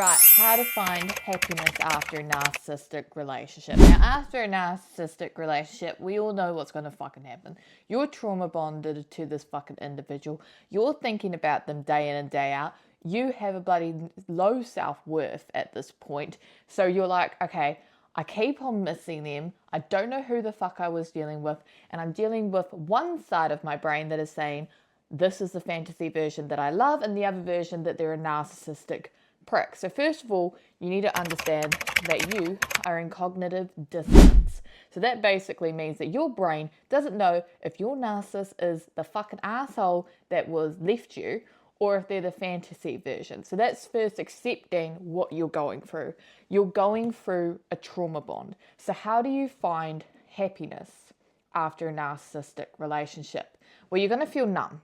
Right, how to find happiness after a narcissistic relationship. Now, after a narcissistic relationship, we all know what's going to fucking happen. You're trauma bonded to this fucking individual. You're thinking about them day in and day out. You have a bloody low self-worth at this point. So you're like, okay, I keep on missing them. I don't know who the fuck I was dealing with. And I'm dealing with one side of my brain that is saying, this is the fantasy version that I love, and the other version that they're a narcissistic prick. So first of all, you need to understand that you are in cognitive dissonance. So that basically means that your brain doesn't know if your narcissist is the fucking asshole that was left you or if they're the fantasy version. So that's first accepting what you're going through. You're going through a trauma bond. So how do you find happiness after a narcissistic relationship? Well, you're going to feel numb.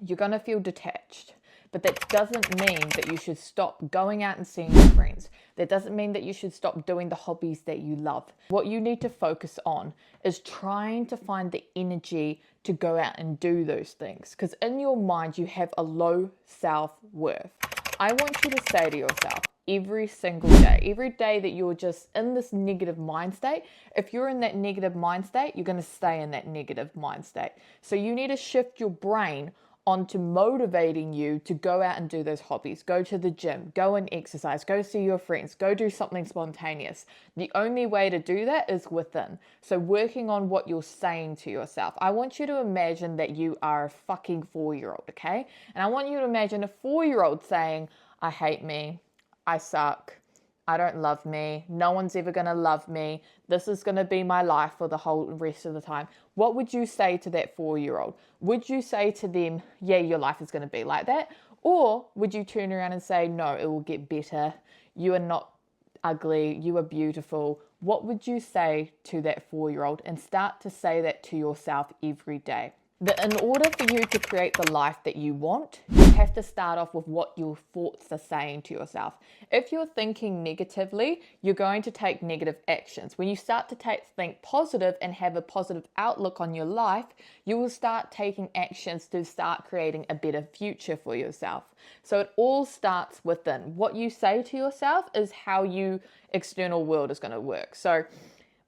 You're going to feel detached. But that doesn't mean that you should stop going out and seeing your friends. That doesn't mean that you should stop doing the hobbies that you love. What you need to focus on is trying to find the energy to go out and do those things. Because in your mind, you have a low self-worth. I want you to say to yourself every single day that you're just in this negative mind state, if you're in that negative mind state, you're going to stay in that negative mind state. So you need to shift your brain onto motivating you to go out and do those hobbies, go to the gym, go and exercise, go see your friends, go do something spontaneous. The only way to do that is within. So working on what you're saying to yourself. I want you to imagine that you are a fucking 4-year-old, okay? And I want you to imagine a 4-year-old saying, I hate me, I suck, I don't love me, no one's ever going to love me, this is going to be my life for the whole rest of the time. What would you say to that 4-year-old? Would you say to them, yeah, your life is going to be like that? Or would you turn around and say, no, it will get better, you are not ugly, you are beautiful? What would you say to that 4-year-old? And start to say that to yourself every day. That in order for you to create the life that you want, you have to start off with what your thoughts are saying to yourself. If you're thinking negatively, you're going to take negative actions. When you start to think positive and have a positive outlook on your life, you will start taking actions to start creating a better future for yourself. So it all starts within. What you say to yourself is how your external world is going to work. So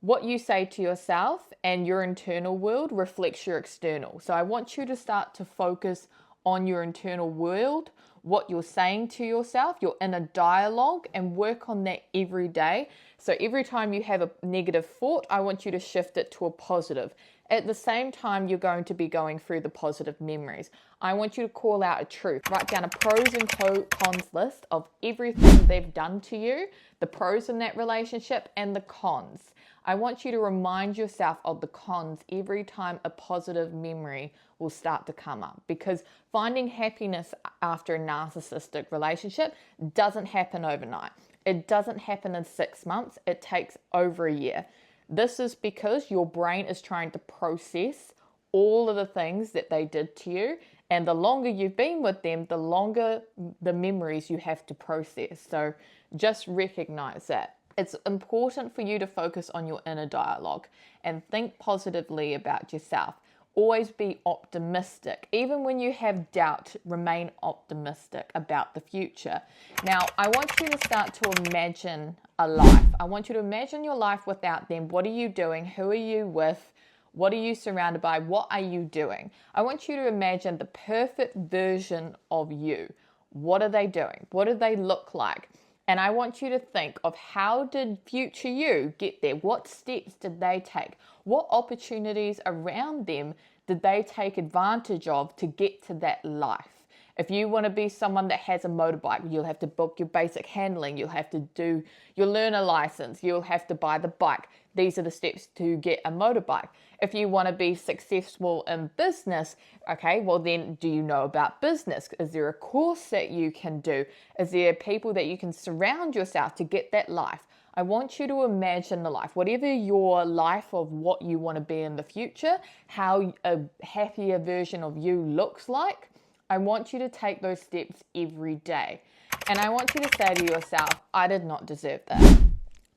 what you say to yourself and your internal world reflects your external. So I want you to start to focus on your internal world, what you're saying to yourself, your inner dialogue, and work on that every day. So every time you have a negative thought, I want you to shift it to a positive. At the same time, you're going to be going through the positive memories. I want you to call out a truth. Write down a pros and cons list of everything they've done to you, the pros in that relationship and the cons. I want you to remind yourself of the cons every time a positive memory will start to come up, because finding happiness after a narcissistic relationship doesn't happen overnight. It doesn't happen in 6 months. It takes over a year. This is because your brain is trying to process all of the things that they did to you. And the longer you've been with them, the longer the memories you have to process. So just recognize that. It's important for you to focus on your inner dialogue and think positively about yourself. Always be optimistic. Even when you have doubt, remain optimistic about the future. Now, I want you to start to imagine a life. I want you to imagine your life without them. What are you doing? Who are you with? What are you surrounded by? What are you doing? I want you to imagine the perfect version of you. What are they doing? What do they look like? And I want you to think of, how did future you get there? What steps did they take? What opportunities around them did they take advantage of to get to that life? If you want to be someone that has a motorbike, you'll have to book your basic handling. You'll have to do your learner license. You'll have to buy the bike. These are the steps to get a motorbike. If you want to be successful in business, okay, well then, do you know about business? Is there a course that you can do? Is there people that you can surround yourself to get that life? I want you to imagine the life, whatever your life of what you want to be in the future, how a happier version of you looks like. I want you to take those steps every day. And I want you to say to yourself, I did not deserve that.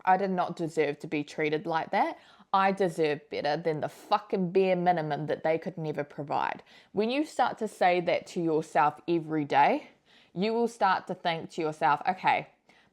I did not deserve to be treated like that. I deserve better than the fucking bare minimum that they could never provide. When you start to say that to yourself every day, you will start to think to yourself, okay,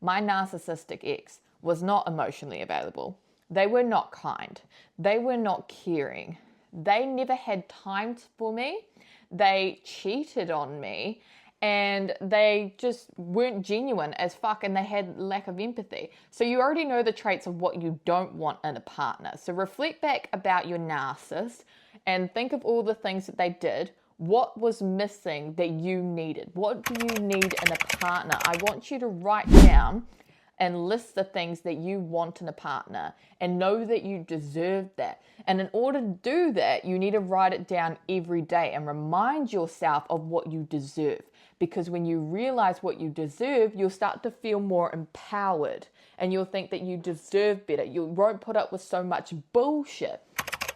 my narcissistic ex was not emotionally available. They were not kind. They were not caring. They never had time for me. They cheated on me. And they just weren't genuine as fuck, and they had lack of empathy. So you already know the traits of what you don't want in a partner. So reflect back about your narcissist and think of all the things that they did. What was missing that you needed? What do you need in a partner? I want you to write down and list the things that you want in a partner and know that you deserve that. And in order to do that, you need to write it down every day and remind yourself of what you deserve. Because when you realize what you deserve, you'll start to feel more empowered and you'll think that you deserve better. You won't put up with so much bullshit.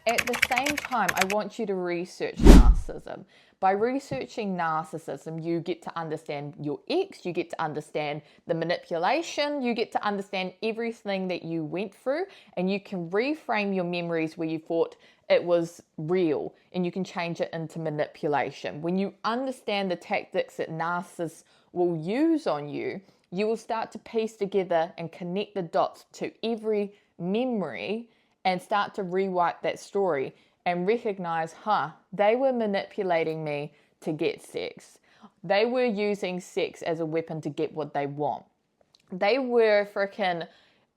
At the same time, I want you to research narcissism. By researching narcissism, you get to understand your ex, you get to understand the manipulation, you get to understand everything that you went through, and you can reframe your memories where you thought it was real, and you can change it into manipulation. When you understand the tactics that narcissists will use on you, you will start to piece together and connect the dots to every memory and start to rewrite that story and recognize, they were manipulating me to get sex. They were using sex as a weapon to get what they want. They were freaking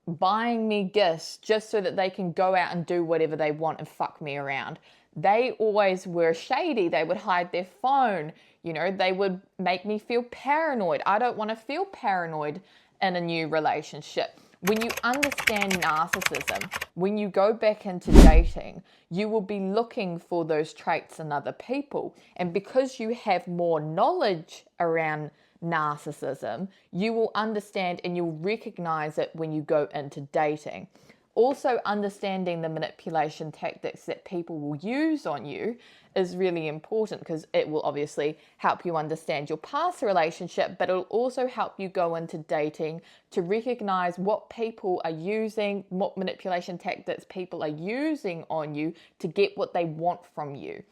buying me gifts just so that they can go out and do whatever they want and fuck me around. They always were shady. They would hide their phone. They would make me feel paranoid. I don't want to feel paranoid in a new relationship. When you understand narcissism, when you go back into dating, you will be looking for those traits in other people. And because you have more knowledge around narcissism, you will understand and you'll recognize it when you go into dating. Also, understanding the manipulation tactics that people will use on you is really important because it will obviously help you understand your past relationship, but it'll also help you go into dating to recognize what people are using, what manipulation tactics people are using on you to get what they want from you.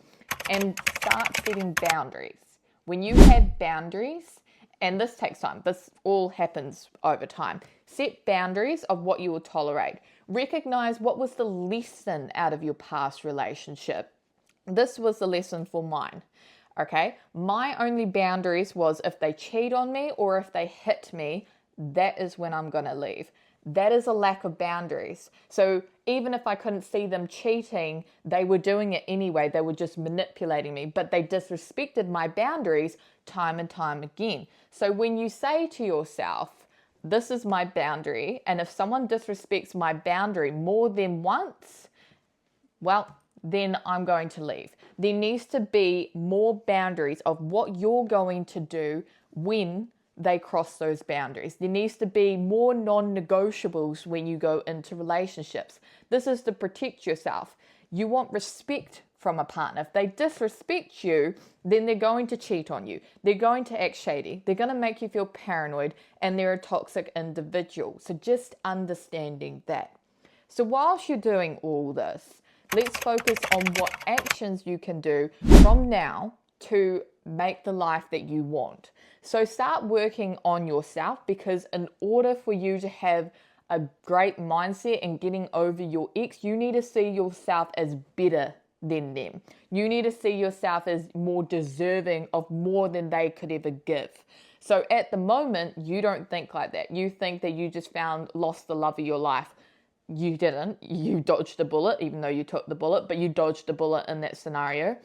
And start setting boundaries. When you have boundaries, and this takes time, this all happens over time. Set boundaries of what you will tolerate. Recognize what was the lesson out of your past relationship. This was the lesson for mine, okay? My only boundaries was if they cheat on me or if they hit me, that is when I'm going to leave. That is a lack of boundaries. So even if I couldn't see them cheating, they were doing it anyway. They were just manipulating me, but they disrespected my boundaries time and time again. So when you say to yourself, this is my boundary, and if someone disrespects my boundary more than once, well, then I'm going to leave. There needs to be more boundaries of what you're going to do when they cross those boundaries. There needs to be more non-negotiables when you go into relationships. This is to protect yourself. You want respect from a partner. If they disrespect you, then they're going to cheat on you. They're going to act shady. They're going to make you feel paranoid, and they're a toxic individual. So just understanding that. So whilst you're doing all this, let's focus on what actions you can do from now to make the life that you want. So start working on yourself, because in order for you to have a great mindset and getting over your ex, you need to see yourself as better than them. You need to see yourself as more deserving of more than they could ever give. So at the moment, you don't think like that. You think that you just lost the love of your life. You didn't. You dodged a bullet, even though you took the bullet, but you dodged a bullet in that scenario.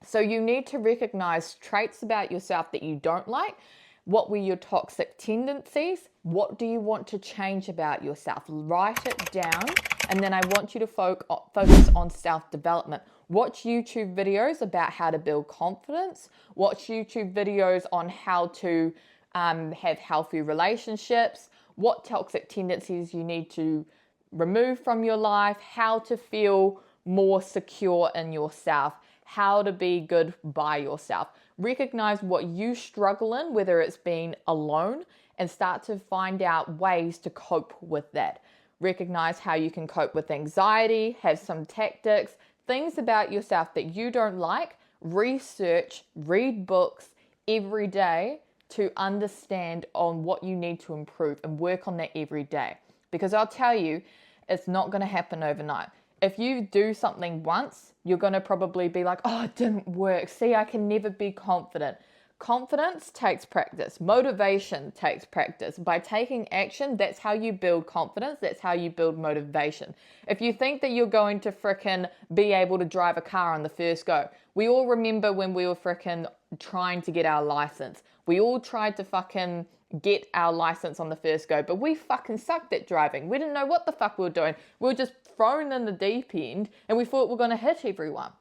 So you need to recognize traits about yourself that you don't like. What were your toxic tendencies? What do you want to change about yourself? Write it down, and then I want you to focus on self-development. Watch YouTube videos about how to build confidence. Watch YouTube videos on how to have healthy relationships, what toxic tendencies you need to remove from your life, how to feel more secure in yourself, how to be good by yourself. Recognize what you struggle in, whether it's being alone, and start to find out ways to cope with that. Recognize how you can cope with anxiety, have some tactics, things about yourself that you don't like. Research, read books every day to understand on what you need to improve and work on that every day. Because I'll tell you, it's not going to happen overnight. If you do something once, you're going to probably be like, oh, it didn't work. See, I can never be confident. Confidence takes practice. Motivation takes practice. By taking action, that's how you build confidence. That's how you build motivation. If you think that you're going to frickin' be able to drive a car on the first go, we all remember when we were frickin' trying to get our license. We all tried to fucking get our license on the first go, but we fucking sucked at driving. We didn't know what the fuck we were doing. We were just thrown in the deep end and we thought we were going to hit everyone.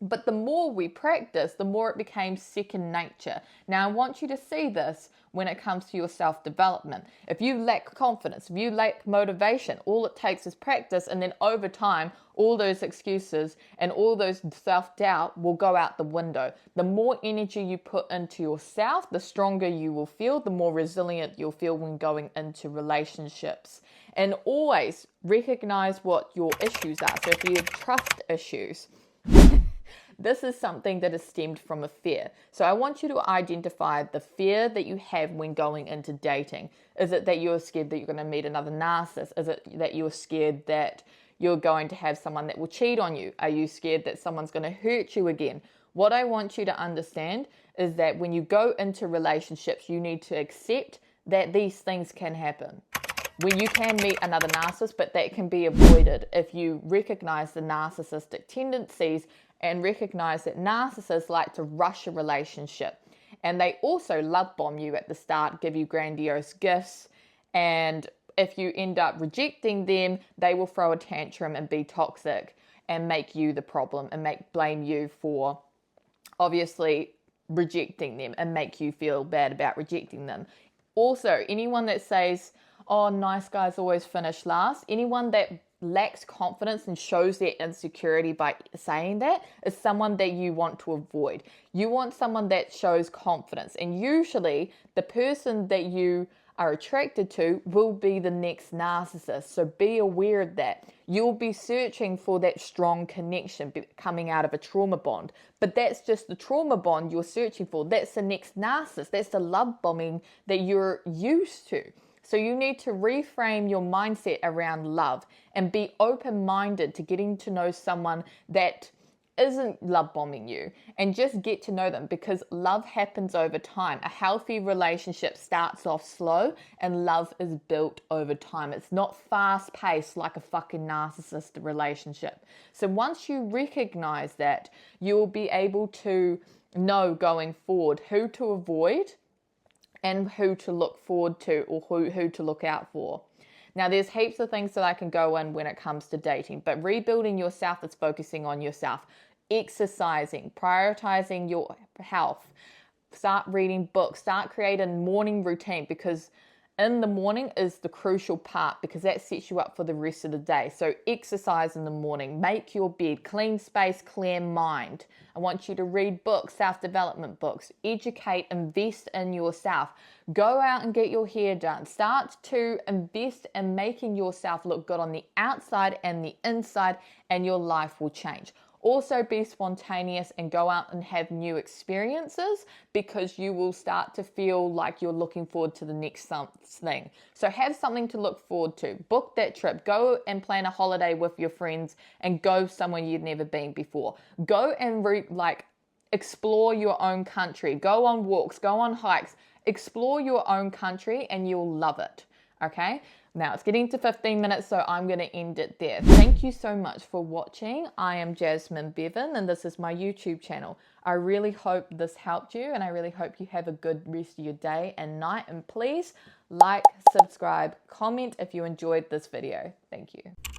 But the more we practice, the more it became second nature. Now, I want you to see this when it comes to your self-development. If you lack confidence, if you lack motivation, all it takes is practice, and then over time, all those excuses and all those self-doubt will go out the window. The more energy you put into yourself, the stronger you will feel, the more resilient you'll feel when going into relationships. And always recognize what your issues are. So if you have trust issues, this is something that is stemmed from a fear. So I want you to identify the fear that you have when going into dating. Is it that you're scared that you're going to meet another narcissist? Is it that you're scared that you're going to have someone that will cheat on you? Are you scared that someone's going to hurt you again? What I want you to understand is that when you go into relationships, you need to accept that these things can happen. When you can meet another narcissist, but that can be avoided if you recognize the narcissistic tendencies and recognize that narcissists like to rush a relationship. And they also love bomb you at the start, give you grandiose gifts. And if you end up rejecting them, they will throw a tantrum and be toxic and make you the problem and blame you for obviously rejecting them and make you feel bad about rejecting them. Also, anyone that says, oh, nice guys always finish last, anyone that lacks confidence and shows their insecurity by saying that is someone that you want to avoid. You want someone that shows confidence, and usually the person that you are attracted to will be the next narcissist. So be aware of that. You'll be searching for that strong connection coming out of a trauma bond, but that's just the trauma bond you're searching for. That's the next narcissist. That's the love bombing that you're used to. So you need to reframe your mindset around love and be open-minded to getting to know someone that isn't love bombing you, and just get to know them, because love happens over time. A healthy relationship starts off slow and love is built over time. It's not fast-paced like a fucking narcissist relationship. So once you recognize that, you'll be able to know going forward who to avoid and who to look forward to, or who to look out for. Now, there's heaps of things that I can go in when it comes to dating, but rebuilding yourself is focusing on yourself. Exercising, prioritizing your health, start reading books, start creating morning routine, because in the morning is the crucial part, because that sets you up for the rest of the day. So exercise in the morning, make your bed, clean space, clear mind. I want you to read books, self-development books, educate, invest in yourself. Go out and get your hair done. Start to invest in making yourself look good on the outside and the inside, and your life will change. Also be spontaneous and go out and have new experiences, because you will start to feel like you're looking forward to the next thing. So have something to look forward to. Book that trip. Go and plan a holiday with your friends and go somewhere you've never been before. Go and explore your own country. Go on walks, go on hikes. Explore your own country and you'll love it. Okay? Now it's getting to 15 minutes, so I'm going to end it there. Thank you so much for watching. I am Jasmine Bevan and this is my YouTube channel. I really hope this helped you, and I really hope you have a good rest of your day and night. And please like, subscribe, comment if you enjoyed this video. Thank you.